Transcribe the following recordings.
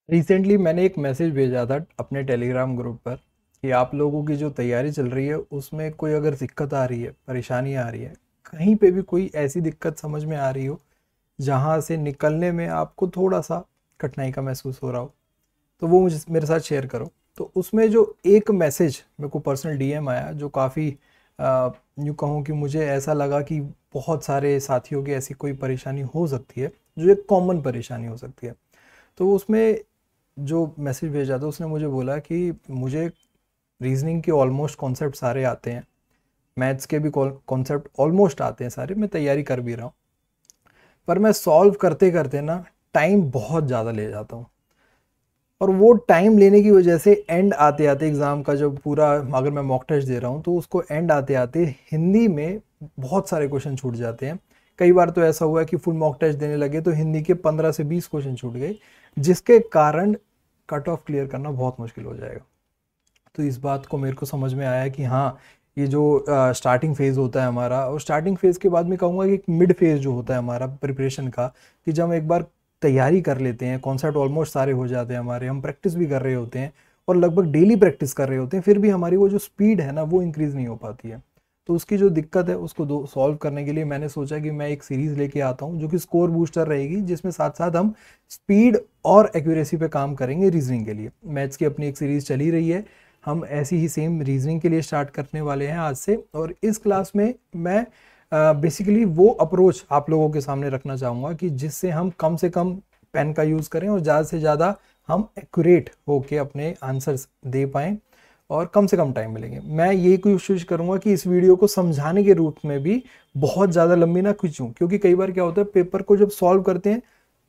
Recently मैंने एक message भेजा था अपने टेलीग्राम ग्रुप पर कि आप लोगों की जो तैयारी चल रही है उसमें कोई अगर दिक्कत आ रही है, परेशानी आ रही है, कहीं पे भी कोई ऐसी दिक्कत समझ में आ रही हो जहाँ से निकलने में आपको थोड़ा सा कठिनाई का महसूस हो रहा हो, तो वो मुझे मेरे साथ शेयर करो। तो उसमें जो एक मैसेज मेरे को पर्सनल डीएम आया जो काफ़ी यूँ कहूँ कि मुझे ऐसा लगा कि बहुत सारे साथियों की ऐसी कोई परेशानी हो सकती है, जो एक कॉमन परेशानी हो सकती है। तो उसमें जो मैसेज भेजा था उसने मुझे बोला कि मुझे रीजनिंग के ऑलमोस्ट कॉन्सेप्ट सारे आते हैं, मैथ्स के भी कॉन्सेप्ट ऑलमोस्ट आते हैं सारे, मैं तैयारी कर भी रहा हूँ, पर मैं सॉल्व करते करते ना टाइम बहुत ज़्यादा ले जाता हूँ। और वो टाइम लेने की वजह से एंड आते आते एग्ज़ाम का जब पूरा, अगर मैं मॉक टेस्ट दे रहा हूँ तो उसको एंड आते आते हिंदी में बहुत सारे क्वेश्चन छूट जाते हैं। कई बार तो ऐसा हुआ है कि फुल मॉक टेस्ट देने लगे तो हिंदी के 15 से 20 क्वेश्चन छूट गए, जिसके कारण कट ऑफ क्लियर करना बहुत मुश्किल हो जाएगा। तो इस बात को मेरे को समझ में आया कि हाँ, ये जो स्टार्टिंग फेज़ होता है हमारा, और स्टार्टिंग फेज़ के बाद मैं कहूँगा कि एक मिड फेज़ जो होता है हमारा प्रिपरेशन का, कि जब हम एक बार तैयारी कर लेते हैं, कॉन्सेप्ट ऑलमोस्ट सारे हो जाते हैं हमारे, हम प्रैक्टिस भी कर रहे होते हैं और लगभग डेली प्रैक्टिस कर रहे होते हैं, फिर भी हमारी वो जो स्पीड है ना वो इंक्रीज़ नहीं हो पाती है। तो उसकी जो दिक्कत है उसको दो सॉल्व करने के लिए मैंने सोचा कि मैं एक सीरीज़ लेके आता हूँ जो कि स्कोर बूस्टर रहेगी, जिसमें साथ साथ हम स्पीड और एक्यूरेसी पे काम करेंगे रीजनिंग के लिए। मैथ्स की अपनी एक सीरीज़ चली रही है, हम ऐसी ही सेम रीजनिंग के लिए स्टार्ट करने वाले हैं आज से। और इस क्लास में मैं बेसिकली वो अप्रोच आप लोगों के सामने रखना चाहूँगा कि जिससे हम कम से कम पेन का यूज़ करें और ज़्यादा से ज़्यादा हम एक्यूरेट होके अपने आंसर्स दे पाएँ और कम से कम टाइम मिलेंगे। मैं यही कोशिश करूँगा कि इस वीडियो को समझाने के रूप में भी बहुत ज़्यादा लंबी ना खींचूँ, क्योंकि कई बार क्या होता है पेपर को जब सॉल्व करते हैं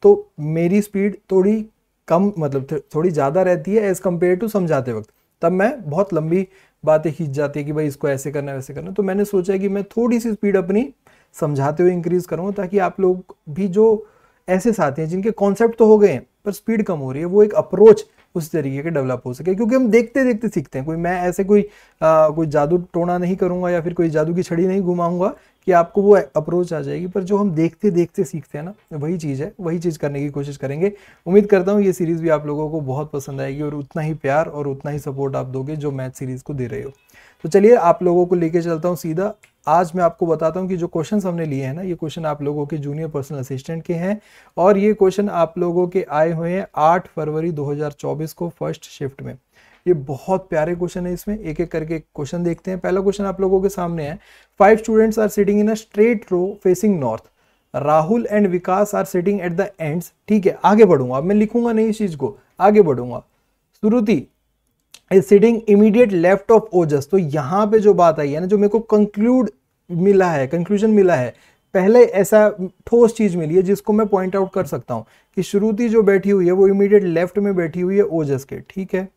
तो मेरी स्पीड थोड़ी कम, मतलब थोड़ी ज़्यादा रहती है एज़ कम्पेयर टू समझाते वक्त, तब मैं बहुत लंबी बातें खींच जाती है कि भाई इसको ऐसे करना है वैसे करना है। तो मैंने सोचा है कि मैं थोड़ी सी स्पीड अपनी समझाते हुए इंक्रीज करूँ, ताकि आप लोग भी जो ऐसे साथी हैं जिनके कॉन्सेप्ट तो हो गए हैं पर स्पीड कम हो रही है, वो एक अप्रोच उस तरीके के डेवलप हो सके। क्योंकि हम देखते देखते सीखते हैं, कोई मैं ऐसे कोई जादू टोना नहीं करूंगा या फिर कोई जादू की छड़ी नहीं घुमाऊंगा कि आपको वो अप्रोच आ जाएगी, पर जो हम देखते देखते सीखते हैं ना, वही चीज़ है, वही चीज़ करने की कोशिश करेंगे। उम्मीद करता हूँ ये सीरीज़ भी आप लोगों को बहुत पसंद आएगी और उतना ही प्यार और उतना ही सपोर्ट आप दोगे जो मैथ सीरीज़ को दे रहे हो। तो चलिए आप लोगों को लेके चलता हूँ सीधा। आज मैं आपको बताता हूँ कि जो क्वेश्चन हमने लिए हैं ना, ये क्वेश्चन आप लोगों के जूनियर पर्सनल असिस्टेंट के हैं और ये क्वेश्चन आप लोगों के आए हुए हैं 8 फरवरी 2024 को फर्स्ट शिफ्ट में। ये बहुत प्यारे क्वेश्चन है, इसमें एक एक करके क्वेश्चन देखते हैं। पहला क्वेश्चन आप लोगों के सामने है, 5 students are sitting in a straight row facing north, Rahul and Vikas are sitting at the ends. ठीक है, आगे बढ़ूंगा, अब मैं लिखूंगा नहीं इस चीज को, आगे बढ़ूंगा। Shruti is sitting immediate left of Ojas. तो यहां पे जो बात आई है ना, जो मेरे को कंक्लूजन मिला है, पहले ऐसा ठोस चीज मिली है जिसको मैं पॉइंट आउट कर सकता हूं कि श्रुति जो बैठी हुई है वो इमीडिएट लेफ्ट में बैठी हुई है ओजस के। ठीक है,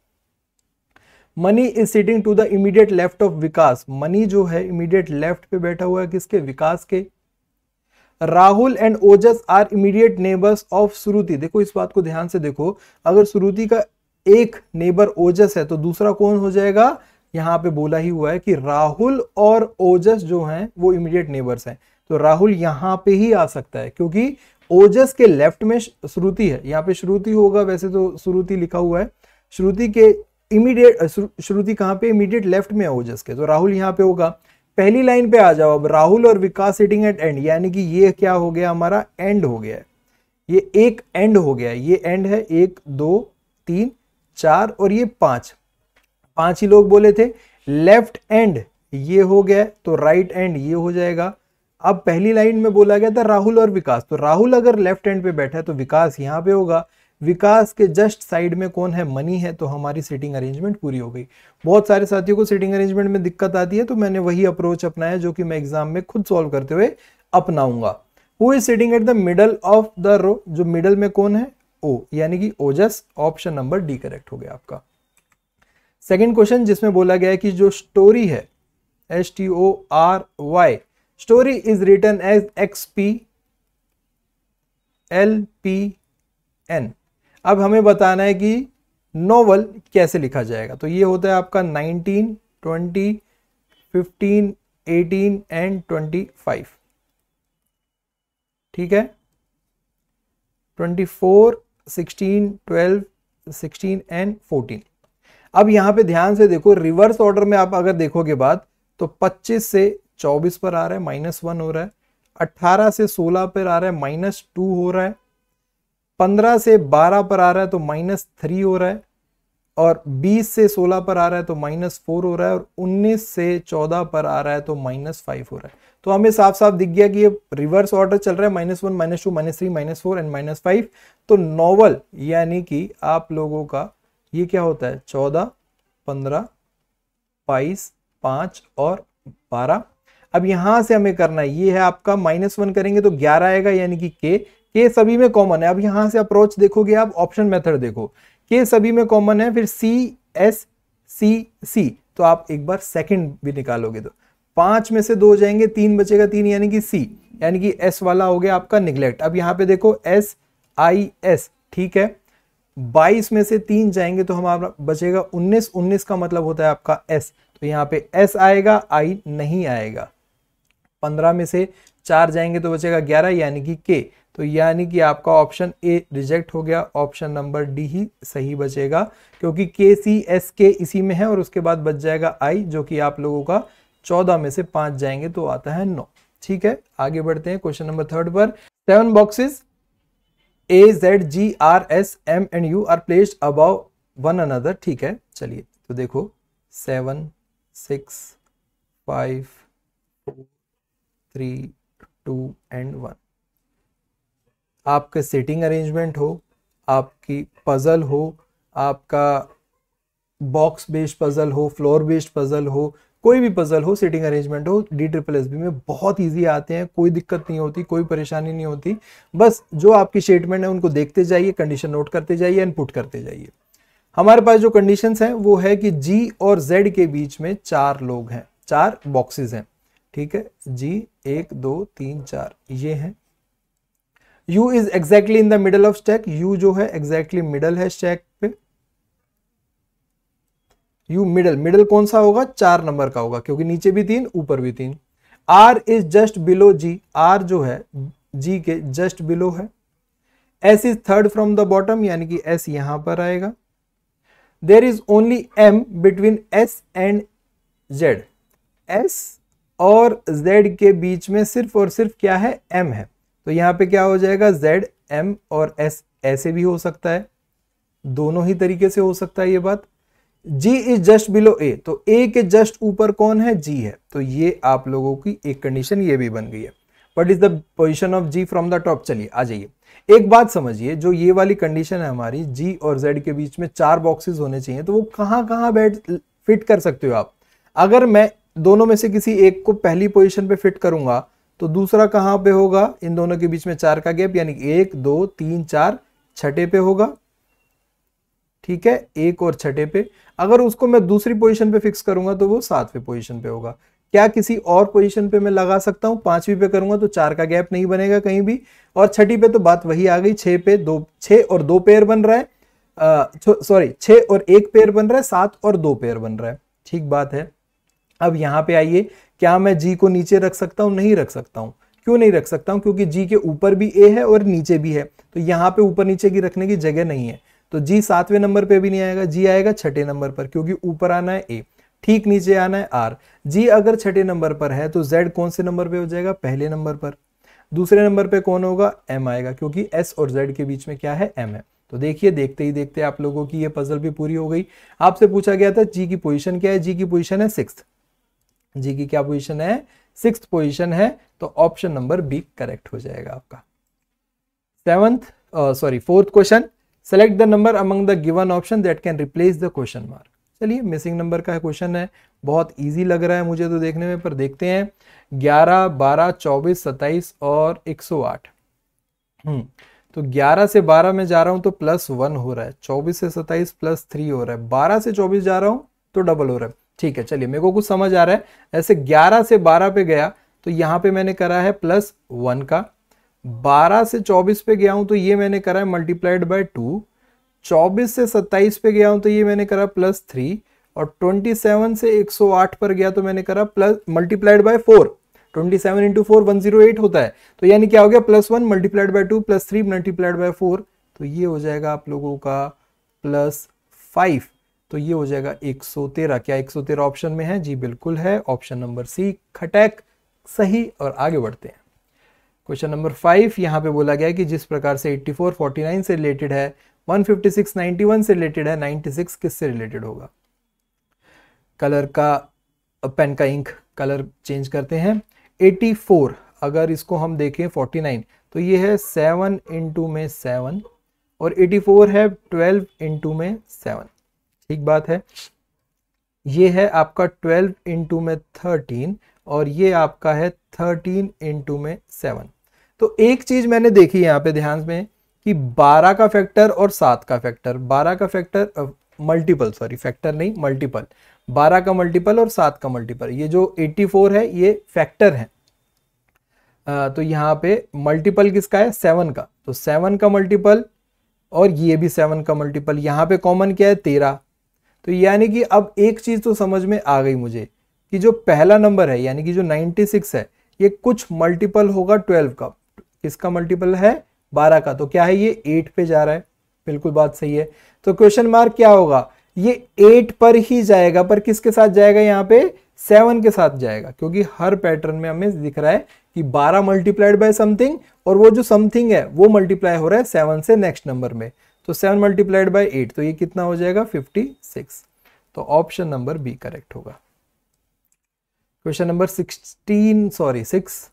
Mani is sitting to the immediate left of Vikas. Mani जो है इमीडिएट लेफ्ट पे बैठा हुआ है किसके, विकास के। Rahul and Ojas are immediate neighbours of Shruti. देखो इस बात को ध्यान से देखो, अगर श्रुति का एक नेबर ओजस है तो दूसरा कौन हो जाएगा, यहां पे बोला ही हुआ है कि राहुल और ओजस जो हैं वो इमीडिएट नेबर्स हैं, तो राहुल यहां पे ही आ सकता है क्योंकि ओजस के लेफ्ट में श्रुति है। यहां पे श्रुति होगा, वैसे तो श्रुति लिखा हुआ है, श्रुति के इमीडिएट, श्रुति कहां पे, इमीडिएट लेफ्ट में है ओजस के, तो राहुल यहां पे होगा। पहली लाइन पे आ जाओ अब, राहुल और विकास सिटिंग एट एंड, यानी कि ये क्या हो गया, हमारा एंड हो गया है, ये एक एंड हो गया है, ये एंड है, 1 2 3 4 और ये 5, 5 ही लोग बोले थे। लेफ्ट एंड ये हो गया तो राइट एंड ये हो जाएगा। अब पहली लाइन में बोला गया था राहुल और विकास, तो राहुल अगर लेफ्ट एंड पे बैठा है तो विकास यहां पे होगा। विकास के जस्ट साइड में कौन है, मनी है, तो हमारी सीटिंग अरेंजमेंट पूरी हो गई। बहुत सारे साथियों को सीटिंग अरेंजमेंट में दिक्कत आती है, तो मैंने वही अप्रोच अपनाया जो कि मैं एग्जाम में खुद सॉल्व करते हुए अपनाऊंगा। Who is sitting at the middle of the row, जो मिडल में कौन है, ओ, यानी कि Ojas. Option number D correct हो गया आपका। सेकेंड क्वेश्चन जिसमें बोला गया है कि जो स्टोरी है, STORY, story is written as XPLPN। अब हमें बताना है कि नोवेल कैसे लिखा जाएगा, तो ये होता है आपका 19, 20, 15, 18 एंड 25। ठीक है, 24, 16, 12, 16 एंड 14। अब यहाँ पे ध्यान से देखो, रिवर्स ऑर्डर में आप अगर देखोगे बात तो 25 से 24 पर आ रहा है -1 हो रहा है, 18 से 16 पर आ रहा है -2 हो रहा है, 15 से 12 पर आ रहा है तो -3 हो रहा है, और 20 से 16 पर आ रहा है तो -4 हो रहा है, और 19 से 14 पर आ रहा है तो -5 हो रहा है। तो हमें साफ साफ दिख गया कि ये रिवर्स ऑर्डर चल रहा है, -1 -2 -3 -4 एंड -5। तो नॉवल यानी कि आप लोगों का ये क्या होता है, 14, 15, 22, 5 और 12। अब यहां से हमें करना है, ये है आपका -1 करेंगे तो 11 आएगा, यानी कि के सभी में कॉमन है। अब यहां से अप्रोच देखोगे आप, ऑप्शन मेथड देखो, के सभी में कॉमन है, फिर सी एस सी सी, तो आप एक बार सेकंड भी निकालोगे तो 5 में से 2 जाएंगे, 3 बचेगा, 3 यानी कि सी, यानी कि एस वाला हो गया आपका निगलेक्ट। अब यहाँ पे देखो एस आई एस, ठीक है, 22 में से 3 जाएंगे तो हमारा बचेगा 19, 19 का मतलब होता है आपका एस, तो यहाँ पे एस आएगा, आई नहीं आएगा। 15 में से 4 जाएंगे तो बचेगा 11, यानी कि के, तो यानी कि आपका ऑप्शन ए रिजेक्ट हो गया, ऑप्शन नंबर डी ही सही बचेगा, क्योंकि के सी एस के इसी में है, और उसके बाद बच जाएगा आई, जो कि आप लोगों का 14 में से 5 जाएंगे तो आता है 9। ठीक है, आगे बढ़ते हैं क्वेश्चन नंबर 3 पर। 7 boxes A, Z, G, R, S, M and U are placed above one another। ठीक है, चलिए तो देखो 7, 6, 5, 4, 3, 2 एंड 1। आपका सेटिंग अरेंजमेंट हो, आपकी पजल हो, आपका बॉक्स बेस्ड पजल हो, फ्लोर बेस्ड पजल हो, कोई भी पजल हो, सेटिंग अरेंजमेंट हो, DSSB में बहुत इजी आते हैं, कोई दिक्कत नहीं होती, कोई परेशानी नहीं होती। बस जो आपकी स्टेटमेंट है उनको देखते जाइए, कंडीशन नोट करते जाइए एंड पुट करते जाइए। हमारे पास जो कंडीशंस हैं वो है कि G और Z के बीच में 4 लोग हैं, 4 बॉक्सेस हैं। ठीक है, G 1 2 3 4 ये हैं। U is exactly in the middle of stack, U जो है एग्जैक्टली मिडल है स्टैक पे। यू मिडल कौन सा होगा, 4 नंबर का होगा, क्योंकि नीचे भी 3 ऊपर भी 3। R is just below G, R जो है जी के जस्ट बिलो है। S is third from the bottom, यानी कि एस यहां पर आएगा। There is only M between S and Z, S और जेड के बीच में सिर्फ और सिर्फ क्या है, एम है, तो यहां पे क्या हो जाएगा, जेड एम और एस, ऐसे भी हो सकता है, दोनों ही तरीके से हो सकता है ये बात। G is just below A, तो A के जस्ट ऊपर कौन है, G है, तो ये आप लोगों की एक कंडीशन ये भी बन गई है। What is the position of G from the top. चलिए आ जाइए, एक बात समझिए, जो ये वाली कंडीशन है हमारी, G और Z के बीच में 4 बॉक्सेस होने चाहिए, तो वो कहां कहां फिट कर सकते हो आप। अगर मैं दोनों में से किसी एक को पहली पोजीशन पे फिट करूंगा तो दूसरा कहां पे होगा, इन दोनों के बीच में 4 का गैप, यानी 1 2 3 4 छठे पे होगा। ठीक है, 1 और छठे पे। अगर उसको मैं दूसरी पोजीशन पे फिक्स करूंगा तो वो 7वें पोजीशन पे होगा। क्या किसी और पोजीशन पे मैं लगा सकता हूं, 5वीं पे करूंगा तो 4 का गैप नहीं बनेगा कहीं भी, और छठी पे तो बात वही आ गई, 6 पे 2, 6 और 2 पेयर बन रहा है, सॉरी 6 और 1 पेयर बन रहा है, 7 और 2 पेयर बन रहा है। ठीक बात है। अब यहां पे आइए, क्या मैं G को नीचे रख सकता हूं, नहीं रख सकता हूं। क्यों नहीं रख सकता हूं, क्योंकि G के ऊपर भी A है और नीचे भी है, तो यहां पे ऊपर नीचे की रखने की जगह नहीं है, तो G 7वें नंबर पे भी नहीं आएगा, G आएगा छठे नंबर पर, क्योंकि ऊपर आना है A, ठीक नीचे आना है R। G अगर छठे नंबर पर है तो Z कौन से नंबर पे हो जाएगा, पहले नंबर पर। दूसरे नंबर पे कौन होगा, M आएगा, क्योंकि S और Z के बीच में क्या है, M है। तो देखिए, देखते ही देखते आप लोगों की ये पजल भी पूरी हो गई। आपसे पूछा गया था G की पोजीशन क्या है, G की पोजीशन है 6th, G की क्या पोजीशन है, 6th पोजीशन है, तो ऑप्शन नंबर बी करेक्ट हो जाएगा आपका। 4th question, select the number among the given option that can replace the question mark. चलिए, मिसिंग नंबर का क्वेश्चन है, बहुत इजी लग रहा है मुझे तो देखने में, पर देखते हैं। 11 12 24 27 और 108। तो 11 से 12 में जा रहा हूं तो +1 हो रहा है, 24 से 27 +3 हो रहा है, 12 से 24 जा रहा हूं तो डबल हो रहा है। ठीक है, चलिए मेरे को कुछ समझ आ रहा है। ऐसे 11 से 12 पे गया तो यहां पे मैंने करा है +1 का, 12 से 24 पे गया हूं तो ये मैंने करा है मल्टीप्लाइड बाय 2, 24 से 27 पे गया हूं तो ये मैंने करा +3, और 27 से 108 पर गया तो मैंने करा मल्टीप्लाइड बाय 4, 27 इंटू 4 108 होता है, तो यानी क्या हो गया, +1 मल्टीप्लाइड बाय 2 +3 मल्टीप्लाइड बाय 4, तो ये हो जाएगा आप लोगों का प्लस 5, तो ये हो जाएगा 113। क्या 113 ऑप्शन में है? जी बिल्कुल है, ऑप्शन नंबर सी खटैक सही। और आगे बढ़ते हैं। क्वेश्चन नंबर 5 यहाँ पे बोला गया है कि जिस प्रकार से 84 49 से रिलेटेड है, 156 91 से रिलेटेड है, 96 किससे रिलेटेड होगा? कलर का, पेन का इंक कलर चेंज करते हैं। 84 अगर इसको हम देखें 49, तो ये है 7 इंटू में 7 और 84 है 12 इंटू में 7। ठीक बात है। ये है आपका 12 इंटू में 13 और ये आपका है 13 इंटू में 7। तो एक चीज मैंने देखी यहाँ पे ध्यान में कि 12 का फैक्टर और 7 का फैक्टर, 12 का फैक्टर मल्टीपल, सॉरी फैक्टर नहीं मल्टीपल, 12 का मल्टीपल और 7 का मल्टीपल। ये जो 84 है ये फैक्टर है, तो यहाँ पे मल्टीपल किसका है? 7 का। तो 7 का मल्टीपल और ये भी 7 का मल्टीपल, यहाँ पे कॉमन क्या है? 13। तो यानी कि अब एक चीज तो समझ में आ गई मुझे कि जो पहला नंबर है यानी कि जो 96 है, ये कुछ मल्टीपल होगा 12 का। किसका मल्टीपल है? 12 का। तो क्या है? ये 8 पे जा रहा है। बिल्कुल बात सही है। तो क्वेश्चन मार्क क्या होगा? ये 8 पर ही जाएगा, पर किसके साथ जाएगा? यहाँ पे 7 के साथ जाएगा, क्योंकि हर पैटर्न में हमें दिख रहा है कि 12 मल्टीप्लाइड बाय समथिंग और वो जो समथिंग है वो मल्टीप्लाई हो रहा है 7 से नेक्स्ट नंबर में। तो 7 मल्टीप्लाइड बाय 8, तो ये कितना हो जाएगा? 56। तो ऑप्शन नंबर बी करेक्ट होगा। Question number 6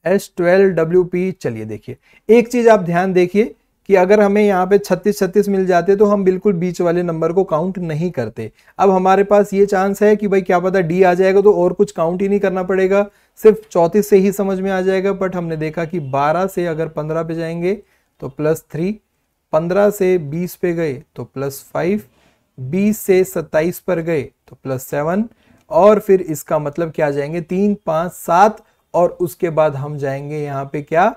S12WP। चलिए देखिए, एक चीज आप ध्यान देखिए कि अगर हमें यहाँ पे 36 मिल जाते तो हम बिल्कुल बीच वाले नंबर को काउंट नहीं करते। अब हमारे पास ये चांस है कि भाई क्या पता डी आ जाएगा तो और कुछ काउंट ही नहीं करना पड़ेगा, सिर्फ 34 से ही समझ में आ जाएगा। बट हमने देखा कि 12 से अगर 15 पे जाएंगे तो +3, 15 से 20 पे गए तो +5, 20 से 27 पर गए तो +7 और फिर इसका मतलब क्या जाएंगे? 3 5 7 और उसके बाद हम जाएंगे यहाँ पे क्या?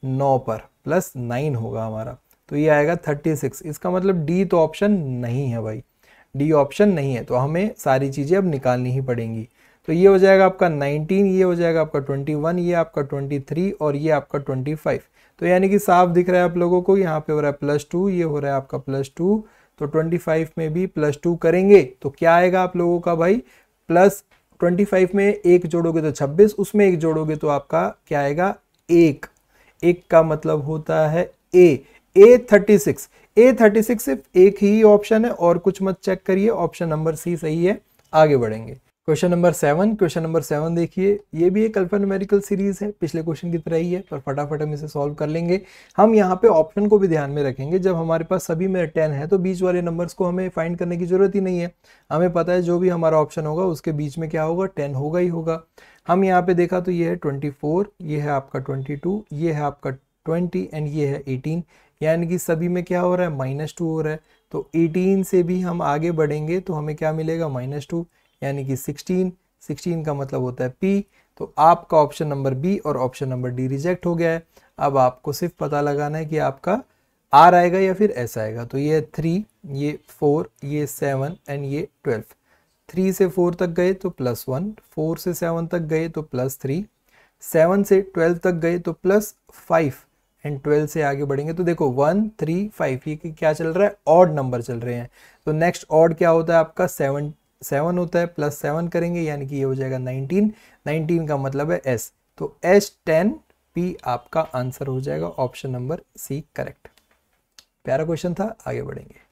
9 पर, +9 होगा हमारा। तो ये आएगा 36। इसका मतलब डी तो ऑप्शन नहीं है भाई, डी ऑप्शन नहीं है। तो हमें सारी चीजें अब निकालनी ही पड़ेंगी। तो ये हो जाएगा आपका 19, ये हो जाएगा आपका 21, ये आपका 23 और ये आपका 25। तो यानी कि साफ दिख रहा है आप लोगों को, यहाँ पे हो रहा है +2, ये हो रहा है आपका +2। तो 25 में भी +2 करेंगे तो क्या आएगा आप लोगों का भाई? 25 में एक जोड़ोगे तो 26, उसमें एक जोड़ोगे तो आपका क्या आएगा? 1। 1 का मतलब होता है A36। A36 सिर्फ एक ही ऑप्शन है और कुछ मत चेक करिए, ऑप्शन नंबर सी सही है। आगे बढ़ेंगे। Question number 7। क्वेश्चन नंबर 7 देखिए, ये भी एक अल्फान्यूमेरिकल सीरीज है, पिछले क्वेश्चन की तरह ही है, पर फटाफट हम इसे सॉल्व कर लेंगे। हम यहाँ पे ऑप्शन को भी ध्यान में रखेंगे। जब हमारे पास सभी में 10 है तो बीच वाले नंबर्स को हमें फाइंड करने की जरूरत ही नहीं है। हमें पता है जो भी हमारा ऑप्शन होगा उसके बीच में क्या होगा? 10 होगा ही होगा। हम यहाँ पे देखा तो ये है 24, ये है आपका 22, ये है आपका 20 एंड ये है 18। यानी कि सभी में क्या हो रहा है? -2 हो रहा है। तो 18 से भी हम आगे बढ़ेंगे तो हमें क्या मिलेगा? -2, यानी कि 16। 16 का मतलब होता है P। तो आपका ऑप्शन नंबर बी और ऑप्शन नंबर डी रिजेक्ट हो गया है। अब आपको सिर्फ पता लगाना है कि आपका R आएगा या फिर S आएगा। तो ये 3, ये 4, ये 7 एंड ये 12। 3 से 4 तक गए तो +1, 4 से 7 तक गए तो +3, 7 से 12 तक गए तो +5 एंड 12 से आगे बढ़ेंगे तो देखो 1 3 5, ये क्या चल रहा है? ऑड नंबर चल रहे हैं। तो नेक्स्ट ऑड क्या होता है आपका? 7 होता है, +7 करेंगे यानी कि ये हो जाएगा 19। 19 का मतलब है S। तो S10P आपका आंसर हो जाएगा, ऑप्शन नंबर सी करेक्ट। प्यारा क्वेश्चन था, आगे बढ़ेंगे।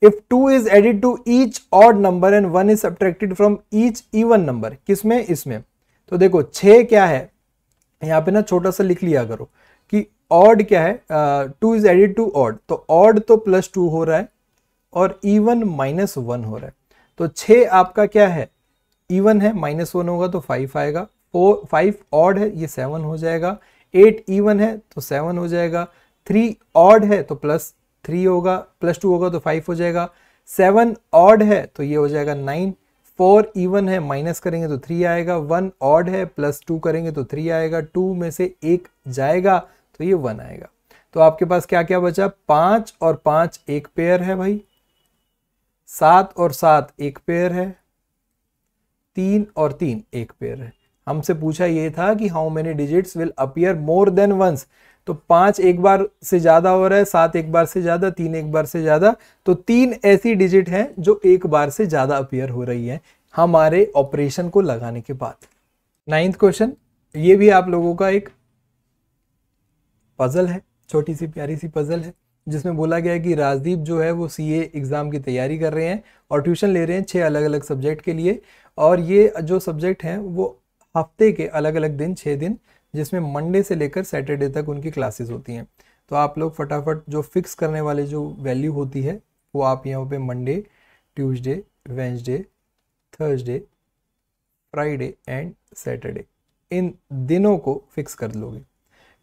If 2 is added to each odd number and 1 is subtracted from each even number, किसमें? इसमें। तो देखो 6 क्या है, यहाँ पे ना छोटा सा लिख लिया करो कि ऑड क्या है? 2 is added to odd, तो ऑड तो +2 हो रहा है और इवन -1 हो रहा है। तो 6 आपका क्या है? इवन है, -1 होगा तो 5 आएगा। 5 ऑड है, ये 7 हो जाएगा। 8 इवन है तो 7 हो जाएगा। 3 ऑड है तो +3 होगा, +2 होगा तो 5 हो जाएगा। 7 ऑड है तो ये हो जाएगा 9। 4 इवन है, माइनस करेंगे तो 3 आएगा। 1 ऑड है, +2 करेंगे तो 3 आएगा। 2 में से 1 जाएगा तो ये 1 आएगा। तो आपके पास क्या क्या बचा? 5 और 5 एक पेयर है भाई, 7 और 7 एक पेयर है, 3 और 3 एक पेयर है। हमसे पूछा ये था कि how many digits will appear more than once. तो 5 एक बार से ज़्यादा हो रहा है, 7 एक बार से ज़्यादा, 3 एक बार से ज़्यादा, तो 3 ऐसी डिजिट हैं जो एक बार से ज़्यादा अपीयर हो रही है हमारे ऑपरेशन को लगाने के बाद। 9th क्वेश्चन, ये भी आप लोगों का एक पजल है, छोटी सी प्यारी सी पजल है, जिसमें बोला गया है कि राजदीप जो है वो सीए एग्ज़ाम की तैयारी कर रहे हैं और ट्यूशन ले रहे हैं 6 अलग अलग सब्जेक्ट के लिए, और ये जो सब्जेक्ट हैं वो हफ्ते के अलग अलग दिन, 6 दिन, जिसमें मंडे से लेकर सैटरडे तक उनकी क्लासेस होती हैं। तो आप लोग फटाफट जो फिक्स करने वाले जो वैल्यू होती है वो आप यहाँ पे Monday, Tuesday, Wednesday, Thursday, Friday and Saturday, इन दिनों को फिक्स कर लोगे।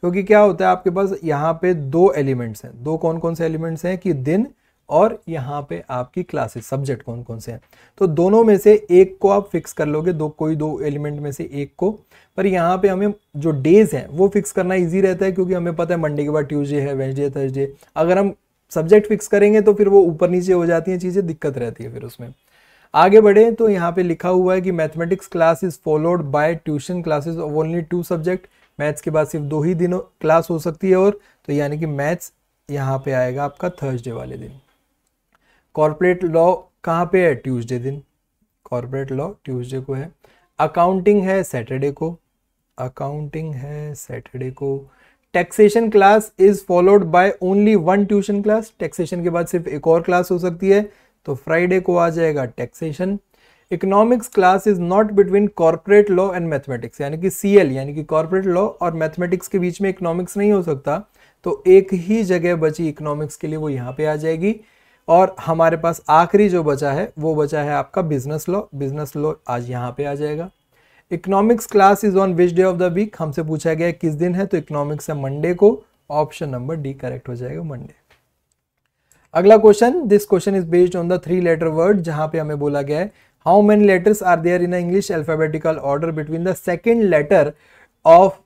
क्योंकि क्या होता है आपके पास यहाँ पे 2 एलिमेंट्स हैं, 2 कौन कौन से एलिमेंट्स हैं कि दिन और यहाँ पे आपकी क्लासेस, सब्जेक्ट कौन कौन से हैं, तो दोनों में से एक को आप फिक्स कर लोगे, कोई 2 एलिमेंट में से एक को। पर यहाँ पे हमें जो डेज हैं वो फिक्स करना इजी रहता है, क्योंकि हमें पता है मंडे के बाद ट्यूसडे है, वेडनेसडे, थर्सडे। अगर हम सब्जेक्ट फिक्स करेंगे तो फिर वो ऊपर नीचे हो जाती हैं चीज़ें, दिक्कत रहती है फिर उसमें। आगे बढ़े तो यहाँ पे लिखा हुआ है कि mathematics class is followed by tuition classes of only 2 subject. Maths के बाद सिर्फ 2 ही दिनों क्लास हो सकती है, और तो यानी कि मैथ्स यहाँ पे आएगा आपका थर्सडे वाले दिन। कॉर्पोरेट लॉ कहाँ पे है? ट्यूसडे दिन, कॉर्पोरेट लॉ ट्यूसडे को है। अकाउंटिंग है सैटरडे को, अकाउंटिंग है सैटरडे को। Taxation class is followed by only 1 tuition class, taxation के बाद सिर्फ एक और क्लास हो सकती है, तो फ्राइडे को आ जाएगा taxation. Economics class is not between corporate law and mathematics, यानी कि सीएल यानी कि कॉर्पोरेट लॉ और मैथमेटिक्स के बीच में इकोनॉमिक्स नहीं हो सकता, तो एक ही जगह बची इकोनॉमिक्स के लिए, वो यहाँ पे आ जाएगी। और हमारे पास आखिरी जो बचा है वो बचा है आपका बिजनेस लॉ, बिजनेस लॉ आज यहाँ पे आ जाएगा। Economics class is on which day of the week, हमसे पूछा गया किस दिन है, तो इकोनॉमिक्स है मंडे को, ऑप्शन नंबर डी करेक्ट हो जाएगा, मंडे। अगला question, this question is based on the 3 letter word, जहां पे हमें बोला गया है how many letters are there in English alphabetical order between the second letter of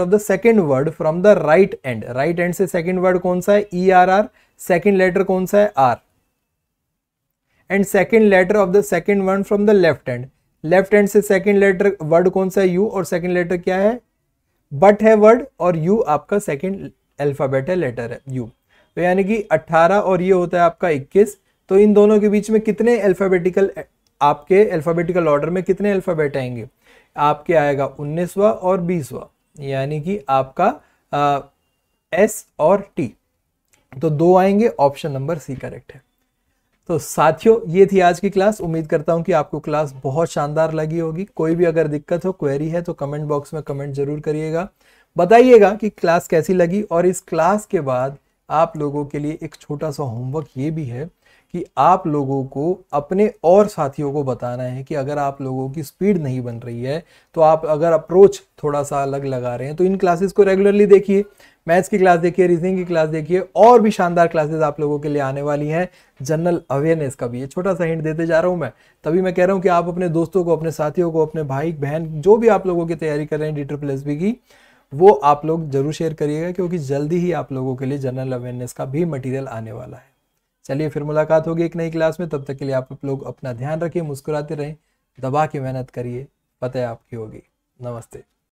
the second word from the right end. Right end से second word कौन सा है? ERR। सेकेंड लेटर कौन सा है? R। And second letter of the second word from the left end. Left hand से second letter word कौन सा है? U, और सेकेंड लेटर क्या है? बट है वर्ड, और U आपका सेकेंड अल्फाबेट है, लेटर है U। तो यानी कि 18 और ये होता है आपका 21, तो इन दोनों के बीच में कितने अल्फाबेटिकल, आपके अल्फाबेटिकल ऑर्डर में कितने अल्फाबेट आएंगे? आपके आएगा 19वां और 20वां, यानी कि आपका S और T, तो 2 आएंगे, ऑप्शन नंबर सी करेक्ट है। तो साथियों ये थी आज की क्लास, उम्मीद करता हूं कि आपको क्लास बहुत शानदार लगी होगी। कोई भी अगर दिक्कत हो, क्वेरी है, तो कमेंट बॉक्स में कमेंट जरूर करिएगा, बताइएगा कि क्लास कैसी लगी। और इस क्लास के बाद आप लोगों के लिए एक छोटा सा होमवर्क ये भी है कि आप लोगों को अपने और साथियों को बताना है कि अगर आप लोगों की स्पीड नहीं बन रही है, तो आप अगर अप्रोच थोड़ा सा अलग लगा रहे हैं, तो इन क्लासेस को रेगुलरली देखिए, मैथ्स की क्लास देखिए, रीजनिंग की क्लास देखिए, और भी शानदार क्लासेस आप लोगों के लिए आने वाली हैं। जनरल अवेयरनेस का भी ये छोटा सा हिंट देते जा रहा हूं मैं, तभी मैं कह रहा हूं कि आप अपने दोस्तों को, अपने साथियों को, अपने भाई बहन जो भी आप लोगों की तैयारी कर रहे हैं DSSB की, वो आप लोग जरूर शेयर करिएगा, क्योंकि जल्दी ही आप लोगों के लिए जनरल अवेयरनेस का भी मटेरियल आने वाला है। चलिए फिर मुलाकात होगी एक नई क्लास में, तब तक के लिए आप लोग अपना ध्यान रखिए, मुस्कुराते रहें, दबा के मेहनत करिए, पता है आपकी होगी। नमस्ते।